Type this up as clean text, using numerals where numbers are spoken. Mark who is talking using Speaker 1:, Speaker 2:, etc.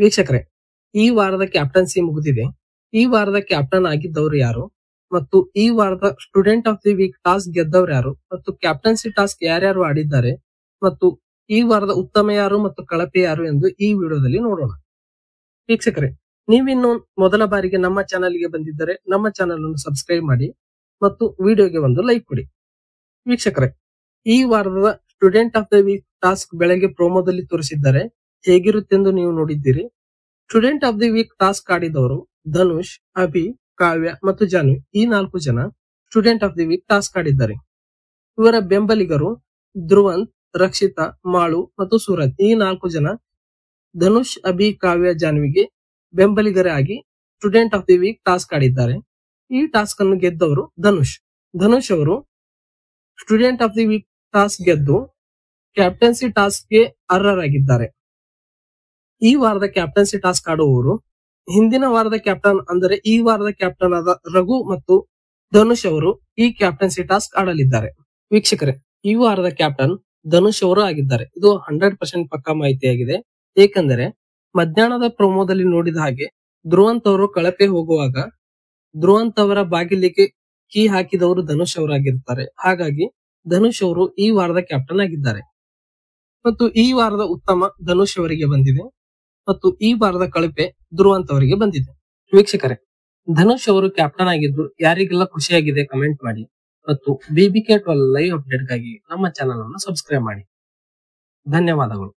Speaker 1: ವೀಕ್ಷಕರೇ, ಈ ವಾರದ ಕ್ಯಾಪ್ಟನ್ಸಿ ಮುಗಿದಿದೆ. ಈ ವಾರದ ಕ್ಯಾಪ್ಟನ್ ಆಗಿದ್ದವರು ಯಾರು ಮತ್ತು ಈ ವಾರದ student of the week task ಗೆದ್ದವರು ಯಾರು ಮತ್ತು ಕ್ಯಾಪ್ಟನ್ಸಿ ಟಾಸ್ಕ್ ಯಾರ್ಯಾರು ಆಡಿದ್ದಾರೆ ಮತ್ತು ಈ ವಾರದ ಉತ್ತಮ ಯಾರು ಮತ್ತು ಕಳಪೆ ಯಾರು ಎಂದು ಈ ವಿಡಿಯೋದಲ್ಲಿ ನೋಡೋಣ. ವೀಕ್ಷಕರೇ, ನೀವಿನ್ನು ಮೊದಲ ಬಾರಿಗೆ ನಮ್ಮ ಚಾನೆಲ್ಗೆ ಬಂದಿದ್ದರೆ ನಮ್ಮ ಚಾನೆಲ್ ಅನ್ನು ಸಬ್ಸ್ಕ್ರೈಬ್ ಮಾಡಿ ಮತ್ತು ವಿಡಿಯೋಗೆ ಒಂದು ಲೈಕ್ ಕೊಡಿ. ವೀಕ್ಷಕರೇ, ಈ ವಾರದ student of the week task ಬೆಳಗ್ಗೆ ಪ್ರೋಮೋದಲ್ಲಿ ತೋರಿಸಿದ್ದಾರೆ. ಹೇಗಿರುತ್ತೆಂದು ನೀವು ನೋಡಿದ್ದೀರಿ. Student of the week task ಆಡಿದವರು ಧನುಷ್, ಅಭಿ, ಕಾವ್ಯ ಮತ್ತು ಜಾನ್ವಿ. ಈ 4 ಜನ student of the week task ಆಡಿದ್ದಾರೆ. ಇವರ ಬೆಂಬಲಿಗರು ಧ್ರುವಂತ್, ರಕ್ಷಿತಾ, ಮಾಳು ಮತ್ತು ಸೂರಜ್. ಈ 4 ಜನ ಧನುಷ್, ಅಭಿ, ಕಾವ್ಯ, ಜಾನ್ವಿಗೆ ಬೆಂಬಲಿಗರಾಗಿ student of the week task ಆಡಿದ್ದಾರೆ. ಈ ಟಾಸ್ಕ್ ಅನ್ನು ಗೆದ್ದವರು ಧನುಷ್. ಧನುಷ್ ಅವರು student of the week task ಗೆದ್ದು ಕ್ಯಾಪ್ಟನ್ಸಿ ಟಾಸ್ಕ್ ಗೆ ಅರ್ಹರಾಗಿದ್ದಾರೆ. ಈ ವಾರದ ಕ್ಯಾಪ್ಟನ್ಸಿ ಟಾಸ್ಕ್ ಆಡುವವರು ಹಿಂದಿನ ವಾರದ ಕ್ಯಾಪ್ಟನ್ ಅಂದರೆ ಈ ವಾರದ ಕ್ಯಾಪ್ಟನ್ ಆದ ರಘು ಮತ್ತು ಧನುಷ್ ಅವರು ಈ ಕ್ಯಾಪ್ಟನ್ಸಿ ಟಾಸ್ಕ್ ಆಡಲಿದ್ದಾರೆ. ವೀಕ್ಷಕರೇ, ಈ ವಾರದ ಕ್ಯಾಪ್ಟನ್ ಧನುಷ್ ಅವರು ಆಗಿದ್ದಾರೆ. ಇದು 100% ಪಕ್ಕಾ ಮಾಹಿತಿಯಾಗಿದೆ. ಏಕೆಂದರೆ ಮಧ್ಯಾಹ್ನದ ಪ್ರೊಮೋದಲ್ಲಿ ನೋಡಿದ ಹಾಗೆ ಧ್ರುವಂತ್ ಅವರು ಕಳಪೆ ಹೋಗುವಾಗ ಧ್ರುವಂತ್ ಅವರ ಬಾಗಿಲಿಗೆ ಕೀ ಹಾಕಿದವರು ಧನುಷ್ ಅವರಾಗಿರುತ್ತಾರೆ. ಹಾಗಾಗಿ ಧನುಷ್ ಅವರು ಈ ವಾರದ ಕ್ಯಾಪ್ಟನ್ ಆಗಿದ್ದಾರೆ ಮತ್ತು ಈ ವಾರದ ಉತ್ತಮ ಧನುಷ್ ಅವರಿಗೆ ಬಂದಿದೆ ಮತ್ತು ಈ ವಾರದ ಕಳಪೆ ಧ್ರುವಂತ್ ಅವರಿಗೆ ಬಂದಿದೆ. ವೀಕ್ಷಕರೇ, ಧನುಷ್ ಅವರು ಕ್ಯಾಪ್ಟನ್ ಆಗಿದ್ದು ಯಾರಿಗೆಲ್ಲ ಖುಷಿಯಾಗಿದೆ ಕಮೆಂಟ್ ಮಾಡಿ ಮತ್ತು BBK12 ಲೈವ್ ಅಪ್ಡೇಟ್ ಗಾಗಿ ನಮ್ಮ ಚಾನೆಲ್ ಅನ್ನು ಸಬ್ಸ್ಕ್ರೈಬ್ ಮಾಡಿ. ಧನ್ಯವಾದಗಳು.